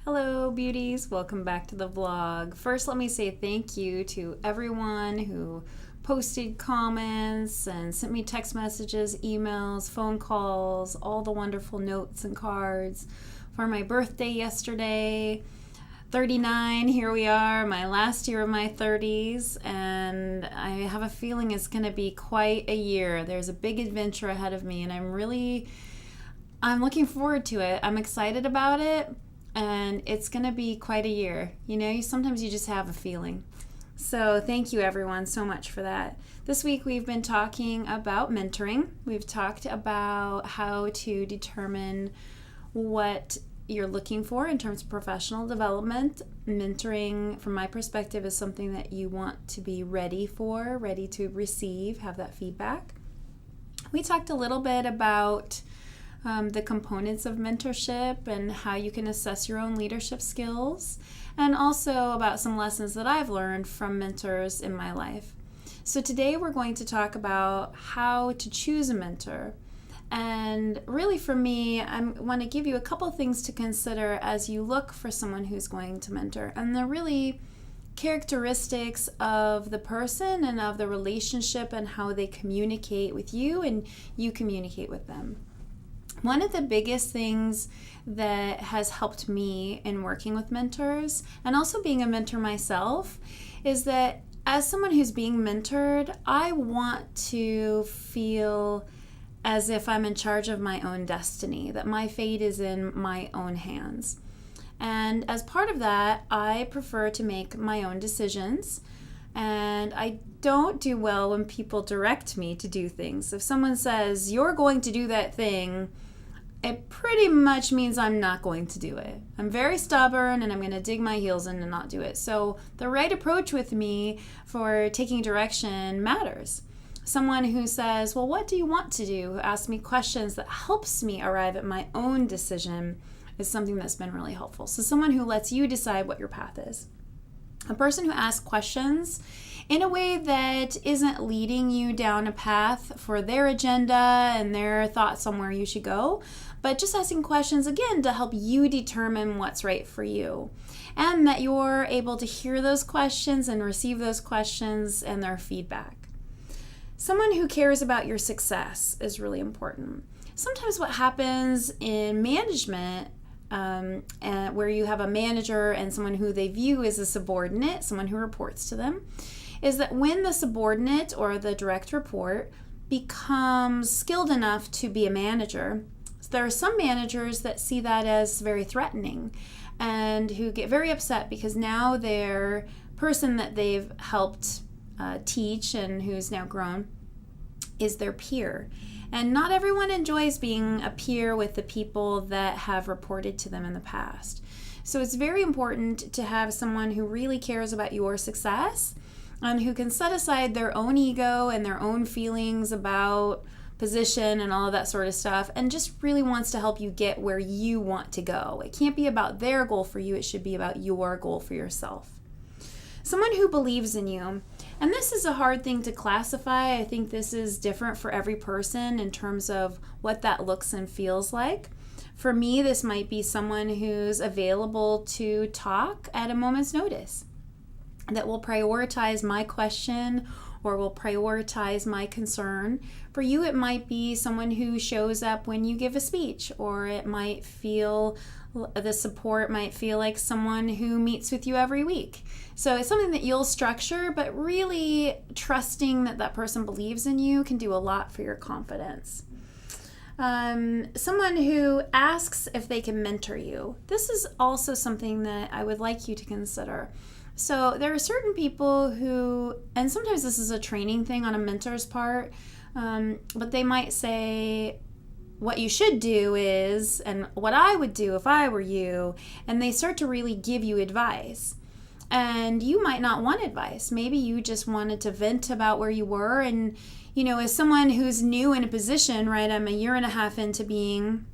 Hello, beauties. Welcome back to the vlog. First, let me say thank you to everyone who posted comments and sent me text messages, emails, phone calls, all the wonderful notes and cards for my birthday yesterday. 39, here we are, my last year of my 30s, and I have a feeling it's going to be quite a year. There's a big adventure ahead of me, and I'm looking forward to it. I'm excited about it. And it's going to be quite a year. Sometimes you just have a feeling. So thank you everyone so much for that. This week we've been talking about mentoring. We've talked about how to determine what you're looking for in terms of professional development. Mentoring, from my perspective, is something that you want to be ready for, ready to receive, have that feedback. We talked a little bit about the components of mentorship and how you can assess your own leadership skills, and also about some lessons that I've learned from mentors in my life. So today we're going to talk about how to choose a mentor. And really for me, I want to give you a couple things to consider as you look for someone who's going to mentor. And they're really characteristics of the person and of the relationship and how they communicate with you and you communicate with them. One of the biggest things that has helped me in working with mentors, and also being a mentor myself, is that as someone who's being mentored, I want to feel as if I'm in charge of my own destiny, that my fate is in my own hands. And as part of that, I prefer to make my own decisions. And I don't do well when people direct me to do things. If someone says, you're going to do that thing, it pretty much means I'm not going to do it. I'm very stubborn and I'm going to dig my heels in and not do it. So the right approach with me for taking direction matters. Someone who says, well, what do you want to do? Who asks me questions that helps me arrive at my own decision is something that's been really helpful. So someone who lets you decide what your path is. A person who asks questions in a way that isn't leading you down a path for their agenda and their thoughts on where you should go, but just asking questions, again, to help you determine what's right for you. And that you're able to hear those questions and receive those questions and their feedback. Someone who cares about your success is really important. Sometimes what happens in management, where you have a manager and someone who they view as a subordinate, someone who reports to them, is that when the subordinate or the direct report becomes skilled enough to be a manager, there are some managers that see that as very threatening and who get very upset because now their person that they've helped teach and who's now grown is their peer. And not everyone enjoys being a peer with the people that have reported to them in the past. So it's very important to have someone who really cares about your success and who can set aside their own ego and their own feelings about position and all of that sort of stuff and just really wants to help you get where you want to go. It can't be about their goal for you, it should be about your goal for yourself. Someone who believes in you. And this is a hard thing to classify. I think this is different for every person in terms of what that looks and feels like. For me, this might be someone who's available to talk at a moment's notice, that will prioritize my question or will prioritize my concern. For you, it might be someone who shows up when you give a speech, or it might feel, the support might feel like someone who meets with you every week. So it's something that you'll structure, but really trusting that that person believes in you can do a lot for your confidence. Someone who asks if they can mentor you. This is also something that I would like you to consider. So there are certain people who, and sometimes this is a training thing on a mentor's part, but they might say, what you should do is, and what I would do if I were you, and they start to really give you advice. And you might not want advice. Maybe you just wanted to vent about where you were. And, as someone who's new in a position, right, I'm a year and a half into being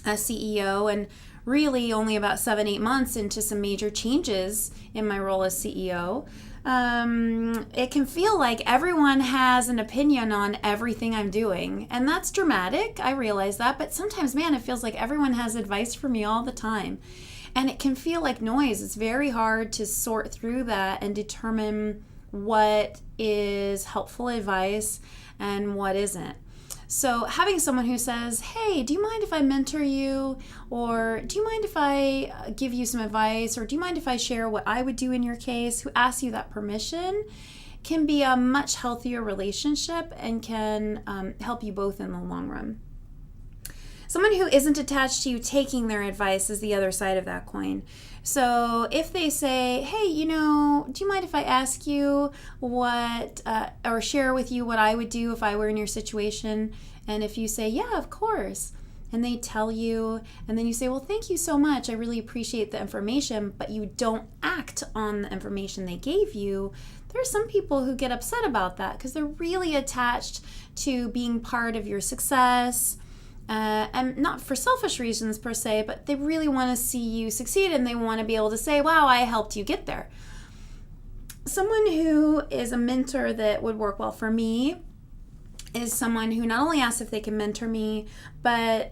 a CEO and really only about 7-8 months into some major changes in my role as CEO. It can feel like everyone has an opinion on everything I'm doing. And that's dramatic. I realize that. But sometimes, man, it feels like everyone has advice for me all the time. And it can feel like noise. It's very hard to sort through that and determine what is helpful advice and what isn't. So having someone who says, hey, do you mind if I mentor you? Or do you mind if I give you some advice? Or do you mind if I share what I would do in your case? Who asks you that permission can be a much healthier relationship and can help you both in the long run. Someone who isn't attached to you taking their advice is the other side of that coin. So if they say, hey, do you mind if I ask you what, or share with you what I would do if I were in your situation? And if you say, yeah, of course, and they tell you, and then you say, well, thank you so much. I really appreciate the information, but you don't act on the information they gave you. There are some people who get upset about that because they're really attached to being part of your success. And not for selfish reasons per se, but they really want to see you succeed and they want to be able to say, wow, I helped you get there. Someone who is a mentor that would work well for me is someone who not only asks if they can mentor me, but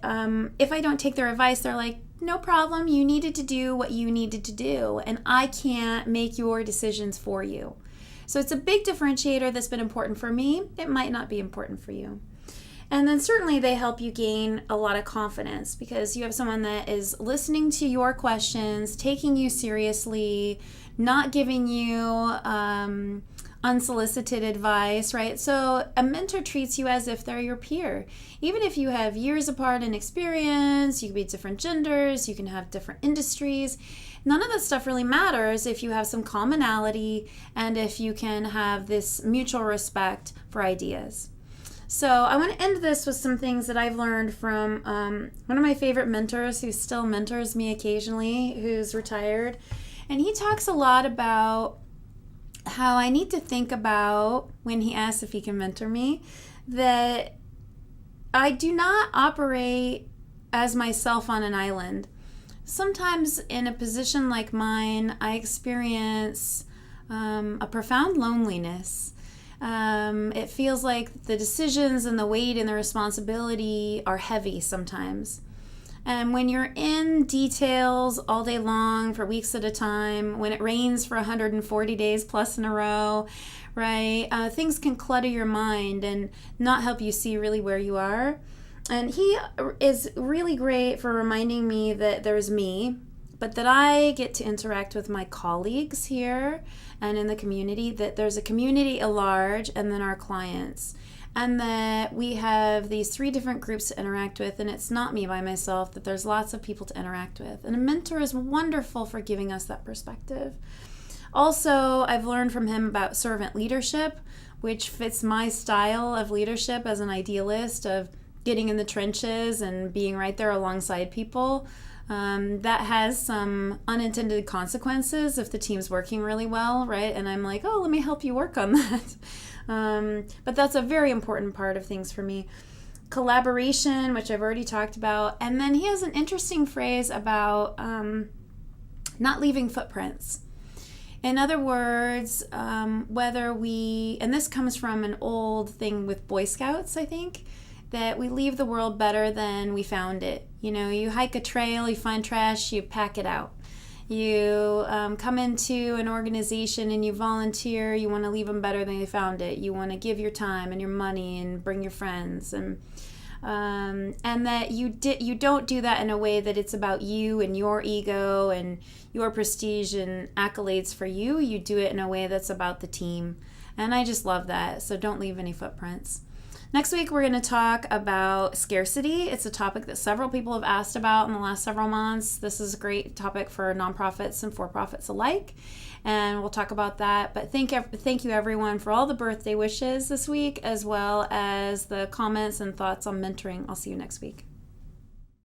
if I don't take their advice, they're like, no problem, you needed to do what you needed to do, and I can't make your decisions for you. So it's a big differentiator that's been important for me. It might not be important for you. And then certainly they help you gain a lot of confidence because you have someone that is listening to your questions, taking you seriously, not giving you unsolicited advice, right? So a mentor treats you as if they're your peer. Even if you have years apart in experience, you can be different genders, you can have different industries. None of that stuff really matters if you have some commonality and if you can have this mutual respect for ideas. So I want to end this with some things that I've learned from one of my favorite mentors who still mentors me occasionally, who's retired. And he talks a lot about how I need to think about, when he asks if he can mentor me, that I do not operate as myself on an island. Sometimes in a position like mine, I experience a profound loneliness. It feels like the decisions and the weight and the responsibility are heavy sometimes. And when you're in details all day long for weeks at a time, when it rains for 140 days plus in a row, right, things can clutter your mind and not help you see really where you are. And he is really great for reminding me that there's me, but that I get to interact with my colleagues here and in the community, that there's a community at large, and then our clients. And that we have these 3 different groups to interact with, and it's not me by myself, that there's lots of people to interact with. And a mentor is wonderful for giving us that perspective. Also, I've learned from him about servant leadership, which fits my style of leadership as an idealist, of getting in the trenches and being right there alongside people. That has some unintended consequences if the team's working really well, right? And I'm like, oh, let me help you work on that. But that's a very important part of things for me. Collaboration, which I've already talked about. And then he has an interesting phrase about not leaving footprints. In other words, whether we, and this comes from an old thing with Boy Scouts, I think, that we leave the world better than we found it. You hike a trail, you find trash, you pack it out. You come into an organization and you volunteer, you want to leave them better than you found it. You want to give your time and your money and bring your friends. And that you don't do that in a way that it's about you and your ego and your prestige and accolades for you. You do it in a way that's about the team. And I just love that. So don't leave any footprints. Next week, we're going to talk about scarcity. It's a topic that several people have asked about in the last several months. This is a great topic for nonprofits and for-profits alike, and we'll talk about that. But thank you, everyone, for all the birthday wishes this week, as well as the comments and thoughts on mentoring. I'll see you next week.